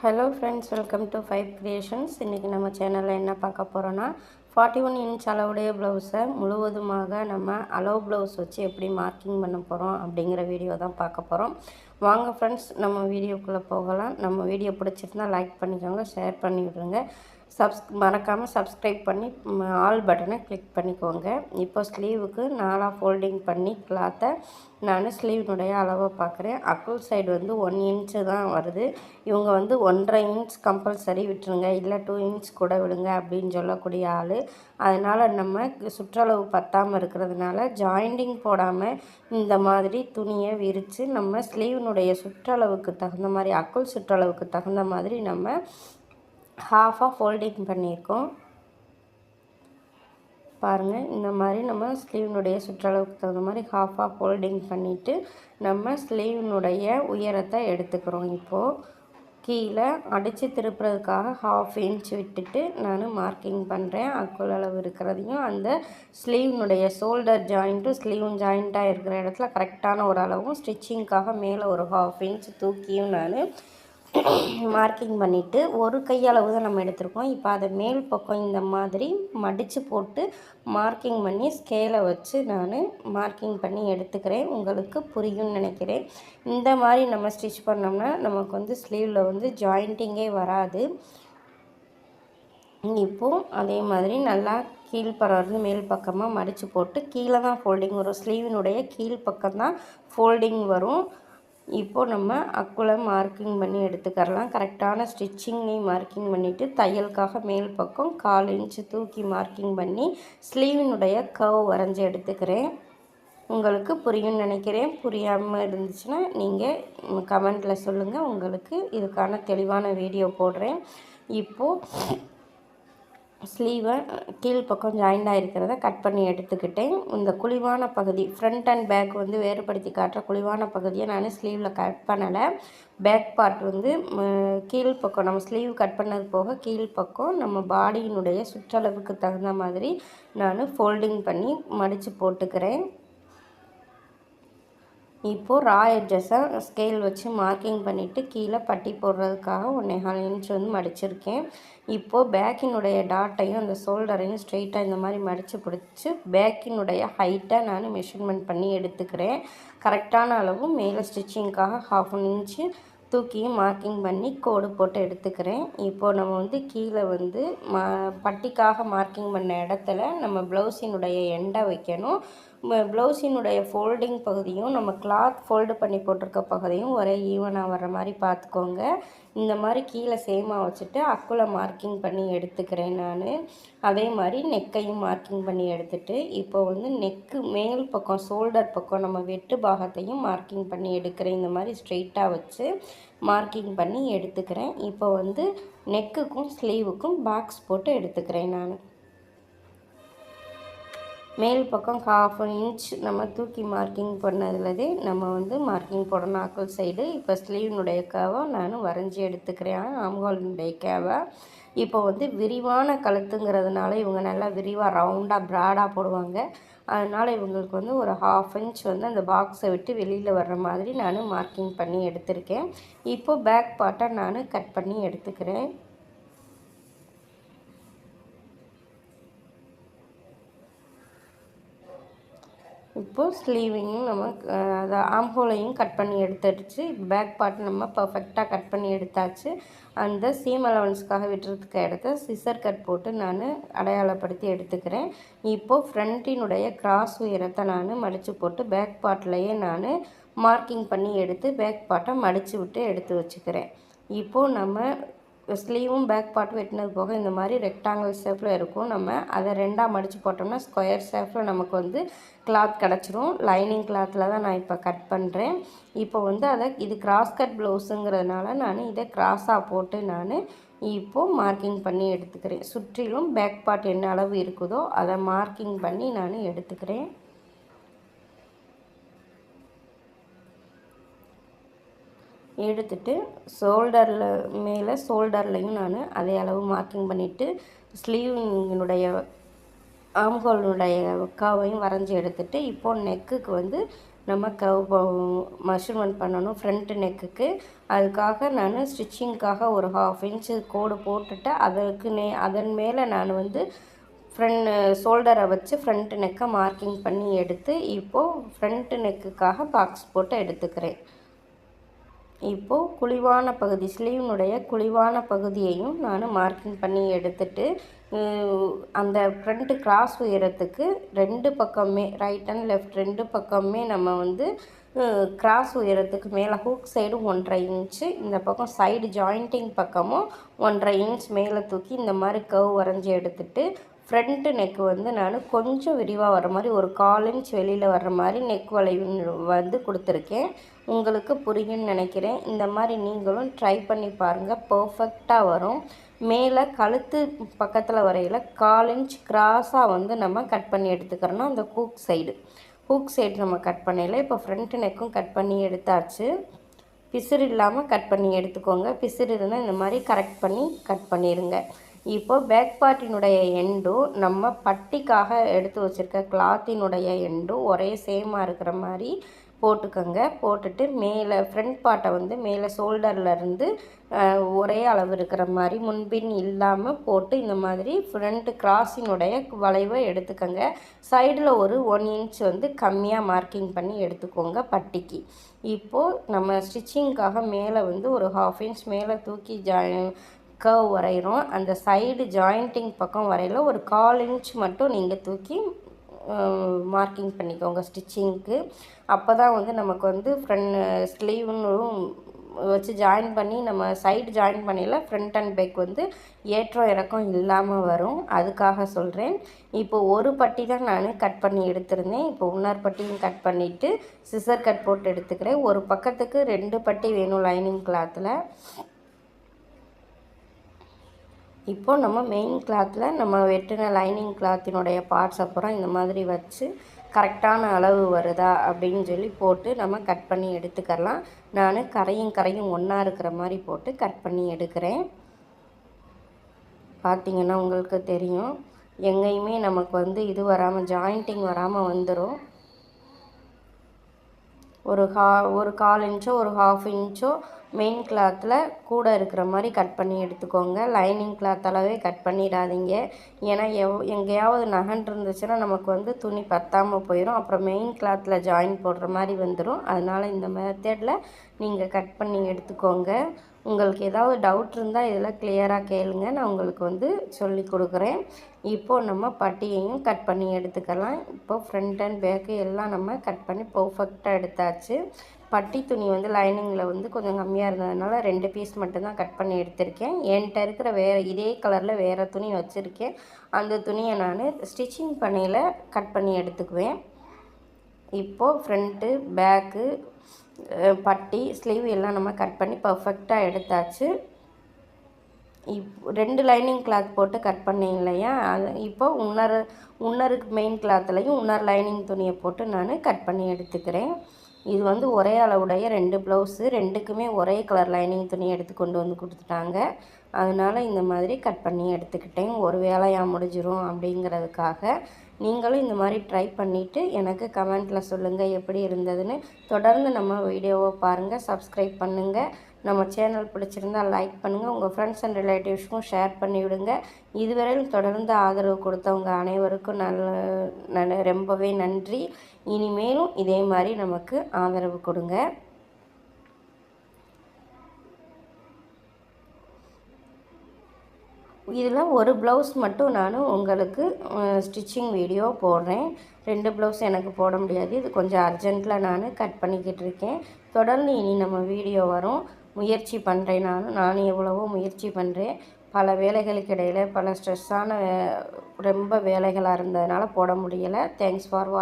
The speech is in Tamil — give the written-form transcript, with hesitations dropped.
Hello friends, welcome to 5 creations. இன்றைக்கி நம்ம சேனலில் என்ன பார்க்க போகிறோன்னா 41 இன்ச் அளவுடைய ப்ளவுஸை முழுவதுமாக நம்ம அளவு ப்ளவுஸ் வச்சு எப்படி மார்க்கிங் பண்ண போகிறோம் அப்படிங்கிற வீடியோ தான் பார்க்க போகிறோம். வாங்க ஃப்ரெண்ட்ஸ், நம்ம வீடியோக்குள்ளே போகலாம். நம்ம வீடியோ பிடிச்சிருந்தா லைக் பண்ணிக்கோங்க, ஷேர் பண்ணி விடுங்க. மறக்காமல் சப்ஸ்கிரைப் பண்ணி ஆல் பட்டனை கிளிக் பண்ணிக்கோங்க. இப்போ ஸ்லீவுக்கு 4 ஃபோல்டிங் பண்ணி கிளாத்தை நான் ஸ்லீவினுடைய அளவை பார்க்குறேன். அக்குள் சைடு வந்து 1 இன்ச்சு தான் வருது. இவங்க வந்து 1.5 இன்ச் கம்பல்சரி விட்டுருங்க, இல்லை 2 இன்ச் கூட விடுங்க அப்படின்னு சொல்லக்கூடிய ஆள். அதனால் நம்ம சுற்றளவு பத்தாமல் இருக்கிறதுனால ஜாயிண்டிங் போடாமல் இந்த மாதிரி துணியை விரித்து நம்ம ஸ்லீவினுடைய சுற்றளவுக்கு தகுந்த மாதிரி, அக்குள் சுற்றளவுக்கு தகுந்த மாதிரி நம்ம ஹாஃபாக ஃபோல்டிங் பண்ணியிருக்கோம். பாருங்கள், இந்த மாதிரி நம்ம ஸ்லீவினுடைய சுற்றளவுக்கு தகுந்த மாதிரி ஹாஃபாக ஃபோல்டிங் பண்ணிவிட்டு நம்ம ஸ்லீவினுடைய உயரத்தை எடுத்துக்கிறோம். இப்போது கீழே அடித்து திருப்புறதுக்காக 1/2 இன்ச் விட்டுட்டு நான் மார்க்கிங் பண்ணுறேன். அக்குள் அளவு இருக்கிறதையும் அந்த ஸ்லீவினுடைய ஷோல்டர் ஜாயிண்ட்டும் ஸ்லீவும் ஜாயிண்ட்டாக இருக்கிற இடத்துல கரெக்டான ஒரு அளவும் ஸ்டிச்சிங்க்காக மேலே ஒரு 1/2 இன்ச் தூக்கியும் நான் மார்க்கிங் பண்ணிவிட்டு ஒரு கையளவு தான் நம்ம எடுத்திருக்கோம். இப்போ அதை மேல் பக்கம் இந்த மாதிரி மடித்து போட்டு மார்க்கிங் பண்ணி ஸ்கேலை வச்சு நான் மார்க்கிங் பண்ணி எடுத்துக்கிறேன். உங்களுக்கு புரியும்னு நினைக்கிறேன். இந்த மாதிரி நம்ம ஸ்டிச் பண்ணோம்னா நமக்கு வந்து ஸ்லீவில் வந்து ஜாயிண்டிங்கே வராது. இப்போது அதே மாதிரி நல்லா கீழ்ப்பறம் இருந்து மேல் பக்கமாக மடித்து போட்டு கீழே தான் ஃபோல்டிங் வரும். ஸ்லீவினுடைய கீழ் பக்கம் தான் ஃபோல்டிங் வரும். இப்போது நம்ம அக்குளை மார்க்கிங் பண்ணி எடுத்துக்கிறலாம். கரெக்டான ஸ்டிச்சிங்கையும் மார்க்கிங் பண்ணிவிட்டு தையலுக்காக மேல் பக்கம் 1/4 இன்ச்சு தூக்கி மார்க்கிங் பண்ணி ஸ்லீவினுடைய கர்வ் வரைஞ்சி எடுத்துக்கிறேன். உங்களுக்கு புரியும்னு நினைக்கிறேன். புரியாமல் இருந்துச்சுன்னா நீங்கள் கமெண்ட்டில் சொல்லுங்கள், உங்களுக்கு இதுக்கான தெளிவான வீடியோ போடுறேன். இப்போது ஸ்லீவை கீழ்ப்பக்கம் ஜாயிண்டாக இருக்கிறத கட் பண்ணி எடுத்துக்கிட்டேன். இந்த குழிவான பகுதி ஃப்ரண்ட் அண்ட் பேக் வந்து வேறுபடுத்தி காட்டுற குழிவான பகுதியை நான் ஸ்லீவில் கட் பண்ணலை. பேக் பார்ட் வந்து கீழ்ப்பக்கம் நம்ம ஸ்லீவ் கட் பண்ணது போக கீழ்ப்பக்கம் நம்ம பாடியினுடைய சுற்றளவுக்கு தகுந்த மாதிரி நான் ஃபோல்டிங் பண்ணி மடித்து போட்டுக்கிறேன். இப்போது ரா எட்ஜஸை ஸ்கேல் வச்சு மார்க்கிங் பண்ணிவிட்டு கீழே பட்டி போடுறதுக்காக 1.25 இன்ச் வந்து மடிச்சிருக்கேன். இப்போது பேக்கினுடைய டாட்டையும் அந்த ஷோல்டரையும் ஸ்ட்ரெயிட்டாக இந்த மாதிரி மடித்து பிடிச்சி பேக்கினுடைய ஹைட்டை நான் மெஷர்மெண்ட் பண்ணி எடுத்துக்கிறேன். கரெக்டான அளவு மேலே ஸ்டிச்சிங்க்காக 1/2 இன்ச்சு தூக்கியும் மார்க்கிங் பண்ணி கோடு போட்டு எடுத்துக்கிறேன். இப்போது நம்ம வந்து கீழே வந்து பட்டிக்காக மார்க்கிங் பண்ண இடத்துல நம்ம ப்ளவுஸினுடைய எண்டை வைக்கணும். ப்ளவுஸினுடைய ஃபோல்டிங் பகுதியும் நம்ம கிளாத் ஃபோல்டு பண்ணி போட்டிருக்க பகுதியும் ஒரே ஈவனாக வர்ற மாதிரி பார்த்துக்கோங்க. இந்த மாதிரி கீழே சேமாக வச்சுட்டு அக்குளை மார்க்கிங் பண்ணி எடுத்துக்கிறேன் நான். அதே மாதிரி நெக்கையும் மார்க்கிங் பண்ணி எடுத்துகிட்டு இப்போ வந்து நெக்கு மேல் பக்கம் ஷோல்டர் பக்கம் நம்ம வெட்டு பாகத்தையும் மார்க்கிங் பண்ணி எடுக்கிறேன். இந்த மாதிரி ஸ்ட்ரெயிட்டாக வச்சு மார்க்கிங் பண்ணி எடுத்துக்கிறேன். இப்போ வந்து நெக்குக்கும் ஸ்லீவுக்கும் பாக்ஸ் போட்டு எடுத்துக்கிறேன் நான். மேல் பக்கம் 1/2 இன்ச் நம்ம தூக்கி மார்க்கிங் பண்ணதுலதே நம்ம வந்து மார்க்கிங் போடணும் அக்குள் சைடு. இப்போ ஸ்லீவினுடைய கேவை நான் வரைஞ்சி எடுத்துக்கிறேன், ஆம்ஹோலினுடைய கேவை. இப்போ வந்து விரிவான கழுத்துங்கிறதுனால இவங்க நல்லா விரிவாக ரவுண்டாக ப்ராடாக போடுவாங்க. அதனால் இவங்களுக்கு வந்து ஒரு 1/2 இன்ச் வந்து அந்த பாக்ஸை விட்டு வெளியில் வர்ற மாதிரி நான் மார்க்கிங் பண்ணி எடுத்திருக்கேன். இப்போது பேக் பார்ட்டை நான் கட் பண்ணி எடுத்துக்கிறேன். இப்போது ஸ்லீவிங்கும் நம்ம அதை ஆம்ஹோலையும் கட் பண்ணி எடுத்துடுச்சு. பேக் பார்ட் நம்ம பர்ஃபெக்டாக கட் பண்ணி எடுத்தாச்சு. அந்த சீம் அலவன்ஸ்க்காக விட்டுறதுக்கு இடத்த சிசர் கட் போட்டு நான் அடையாளப்படுத்தி எடுத்துக்கிறேன். இப்போது ஃப்ரண்ட்டினுடைய கிராஸ் உயரத்தை நான் மடித்து போட்டு பேக் பார்ட்லேயே நான் மார்க்கிங் பண்ணி எடுத்து பேக் பார்ட்டை மடித்து விட்டு எடுத்து வச்சுக்கிறேன். இப்போது நம்ம ஸ்லீவும் பேக் பார்ட் வெட்டினது போக இந்த மாதிரி ரெக்டாங்கிள் ஷேப்பில் இருக்கும். நம்ம அதை 2ஆக மடித்து போட்டோம்னா ஸ்கொயர் ஷேப்பில் நமக்கு வந்து கிளாத் கிடச்சிரும். லைனிங் கிளாத்தில் தான் நான் இப்போ கட் பண்ணுறேன். இப்போ வந்து இது கிராஸ் கட் ப்ளவுஸுங்கிறதுனால நான் இதை கிராஸாக போட்டு நான் இப்போது மார்க்கிங் பண்ணி எடுத்துக்கிறேன். சுற்றிலும் பேக் பார்ட் என்ன அளவு இருக்குதோ அதை மார்க்கிங் பண்ணி நான் எடுத்துக்கிறேன். எடுத்துட்டு ஷோல்டரில் மேலே ஷோல்டர்லையும் நான் அதே அளவு மார்க்கிங் பண்ணிவிட்டு ஸ்லீவினுடைய ஆம்ஹோலினுடைய கர்வையும் வரைஞ்சி எடுத்துகிட்டு இப்போது நெக்குக்கு வந்து நம்ம மெஷர்மெண்ட் பண்ணணும் ஃப்ரண்ட் நெக்குக்கு. அதுக்காக நான் ஸ்டிச்சிங்க்காக ஒரு 1/2 இன்ச்சு கோடு போட்டுட்டு அதன் மேலே நான் வந்து ஷோல்டரை வச்சு ஃப்ரண்ட் நெக்கை மார்க்கிங் பண்ணி எடுத்து இப்போது ஃப்ரண்ட் நெக்குக்காக பாக்ஸ் போட்டு எடுத்துக்கிறேன். இப்போது குழிவான பகுதி ஸ்லீவ்னுடைய குழிவான பகுதியையும் நான் மார்க்கிங் பண்ணி எடுத்துட்டு அந்த ஃப்ரண்ட்டு கிராஸ் உயரத்துக்கு 2 பக்கமே ரைட் அண்ட் லெஃப்ட் 2 பக்கமே நம்ம வந்து கிராஸ் உயரத்துக்கு மேலே ஹூக் சைடு 1.5 இன்ச்சு, இந்த பக்கம் சைடு ஜாயிண்டிங் பக்கமும் 1.5 இன்ச் மேலே தூக்கி இந்த மாதிரி கர்வ் வரைஞ்சி எடுத்துட்டு ஃப்ரண்ட்டு நெக்கு வந்து நான் கொஞ்சம் விரிவாக வர மாதிரி ஒரு 1/4 இன்ச் வெளியில் வர்ற மாதிரி நெக் வளைவு வந்து கொடுத்துருக்கேன். உங்களுக்கு புரியும்னு நினைக்கிறேன். இந்த மாதிரி நீங்களும் ட்ரை பண்ணி பாருங்கள், பர்ஃபெக்டாக வரும். மேலே கழுத்து பக்கத்தில் வரையில் 1/4 இன்ச் கிராஸாக வந்து நம்ம கட் பண்ணி எடுத்துக்கிறோன்னா அந்த ஹூக் சைடு நம்ம கட் பண்ணல. இப்போ ஃப்ரண்ட் நெக்கும் கட் பண்ணி எடுத்தாச்சு. பிசுறு இல்லாமல் கட் பண்ணி எடுத்துக்கோங்க. பிசுறு இருந்தால் இந்த மாதிரி கரெக்ட் பண்ணி கட் பண்ணிடுங்க. இப்போ பேக் பார்ட்டினுடைய எண்டும் நம்ம பட்டிக்காக எடுத்து வச்சுருக்க கிளாத்தினுடைய எண்டும் ஒரே சேமாக இருக்கிற மாதிரி போட்டுக்கோங்க. போட்டுட்டு மேலே ஃப்ரண்ட் பார்ட்டை வந்து மேலே ஷோல்டர்லேருந்து ஒரே அளவு இருக்கிற மாதிரி முன்பின் இல்லாமல் போட்டு இந்த மாதிரி ஃப்ரண்ட் கிராஸினுடைய வளைவை எடுத்துக்கோங்க. சைடில் ஒரு 1 இன்ச் வந்து கம்மியாக மார்க்கிங் பண்ணி எடுத்துக்கோங்க பட்டிக்கு. இப்போது நம்ம ஸ்டிச்சிங்க்காக மேலே வந்து ஒரு 1/2 இன்ச் மேலே தூக்கி கர்வ் வரைகிறோம். அந்த சைடு ஜாயிண்டிங் பக்கம் வரையில் ஒரு 1/4 இன்ச் மட்டும் நீங்கள் தூக்கி மார்க்கிங் பண்ணிக்கோங்க ஸ்டிச்சிங்க்கு. அப்போ தான் வந்து நமக்கு வந்து ஸ்லீவ்னு வச்சு ஜாயின் பண்ணி நம்ம சைடு ஜாயின் பண்ணியில் ஃப்ரண்ட் அண்ட் பேக் வந்து ஏற்றம் இறக்கம் இல்லாமல் வரும். அதுக்காக சொல்கிறேன். இப்போது ஒரு பட்டி தான் நான் கட் பண்ணி எடுத்திருந்தேன். இப்போ இன்னொரு பட்டியும் கட் பண்ணிவிட்டு சிசர் கட் போட்டு எடுத்துக்கிறேன். ஒரு பக்கத்துக்கு 2 பட்டி வேணும் லைனிங் கிளாத்தில். இப்போது நம்ம மெயின் கிளாத்தில் நம்ம வெட்டின லைனிங் கிளாத்தினுடைய பார்ட்ஸ் அப்புறம் இந்த மாதிரி வச்சு கரெக்டான அளவு வருதா அப்படின்னு சொல்லி போட்டு நம்ம கட் பண்ணி எடுத்துக்கலாம். நான் கரையும் ஒன்றா இருக்கிற மாதிரி போட்டு கட் பண்ணி எடுக்கிறேன். பார்த்திங்கன்னா உங்களுக்கு தெரியும், எங்கேயுமே நமக்கு வந்து இது வராமல் ஜாயிண்டிங் வராமல் வந்துடும். ஒரு 1/4 இன்ச்சோ ஒரு 1/2 இன்ச்சோ மெயின் கிளாத்தில் கூட இருக்கிற மாதிரி கட் பண்ணி எடுத்துக்கோங்க. லைனிங் கிளாத் அளவே கட் பண்ணிடாதீங்க. ஏன்னா எங்கேயாவது நகன் இருந்துச்சுன்னா நமக்கு வந்து துணி பத்தாமல் போயிடும். அப்புறம் மெயின் கிளாத்தில் ஜாயின் போடுற மாதிரி வந்துடும். அதனால் இந்த மெத்தடில் நீங்கள் கட் பண்ணி எடுத்துக்கோங்க. உங்களுக்கு ஏதாவது டவுட் இருந்தால் இதில் கிளியராக கேளுங்க, நான் உங்களுக்கு வந்து சொல்லி கொடுக்குறேன். இப்போது நம்ம பட்டியையும் கட் பண்ணி எடுத்துக்கலாம். இப்போது ஃப்ரண்ட் அண்ட் பேக்கு எல்லாம் நம்ம கட் பண்ணி பர்ஃபெக்டாக எடுத்தாச்சு. பட்டி துணி வந்து லைனிங்கில் வந்து கொஞ்சம் கம்மியாக இருந்ததுனால 2 பீஸ் மட்டும்தான் கட் பண்ணி எடுத்திருக்கேன். என்கிட்ட இருக்கிற இதே கலரில் வேறு துணி வச்சுருக்கேன். அந்த துணியை நான் ஸ்டிச்சிங் பண்ணியில் கட் பண்ணி எடுத்துக்குவேன். இப்போது ஃப்ரண்ட்டு பேக்கு பட்டி ஸ்லீவ் எல்லாம் நம்ம கட் பண்ணி பர்ஃபெக்டாக எடுத்தாச்சு. 2 லைனிங் கிளாத் போட்டு கட் பண்ணிங்க இல்லையா, அது இப்போ இன்னருக்கு மெயின் கிளாத்துலையும் இன்னொரு லைனிங் துணியை போட்டு நான் கட் பண்ணி எடுத்துக்கிறேன். இது வந்து ஒரே அளவுடைய 2 ப்ளவுஸு, 2க்குமே ஒரே கலர் லைனிங் துணி எடுத்து கொண்டு வந்து கொடுத்துட்டாங்க. அதனால் இந்த மாதிரி கட் பண்ணி எடுத்துக்கிட்டேன். ஒரு வேலையாக முடிஞ்சிடும் அப்படிங்கிறதுக்காக. நீங்களும் இந்த மாதிரி ட்ரை பண்ணிவிட்டு எனக்கு கமெண்ட்டில் சொல்லுங்கள் எப்படி இருந்ததுன்னு. தொடர்ந்து நம்ம வீடியோவை பாருங்கள், சப்ஸ்கிரைப் பண்ணுங்கள். நம்ம சேனல் பிடிச்சிருந்தால் லைக் பண்ணுங்கள், உங்கள் ஃப்ரெண்ட்ஸ் அண்ட் ரிலேட்டிவ்ஸ்க்கும் ஷேர் பண்ணிவிடுங்க. இதுவரையில் தொடர்ந்து ஆதரவு கொடுத்தவங்க அனைவருக்கும் ரொம்பவே நன்றி. இனிமேலும் இதே மாதிரி நமக்கு ஆதரவு கொடுங்க. இதில் ஒரு ப்ளவுஸ் மட்டும் நான் உங்களுக்கு ஸ்டிச்சிங் வீடியோ போடுறேன். 2 ப்ளவுஸ் எனக்கு போட முடியாது, இது கொஞ்சம் அர்ஜென்ட்டில் நான் கட் பண்ணிக்கிட்டு இருக்கேன். தொடர்ந்து இனி நம்ம வீடியோ வரும். முயற்சி பண்ணுறேன், நானும் எவ்வளவோ முயற்சி பண்ணுறேன். பல வேலைகளுக்கு இடையில் பல ஸ்ட்ரெஸ்ஸான ரொம்ப வேலைகளாக இருந்ததுனால போட முடியலை. தேங்க்ஸ் ஃபார் வாட்சிங்.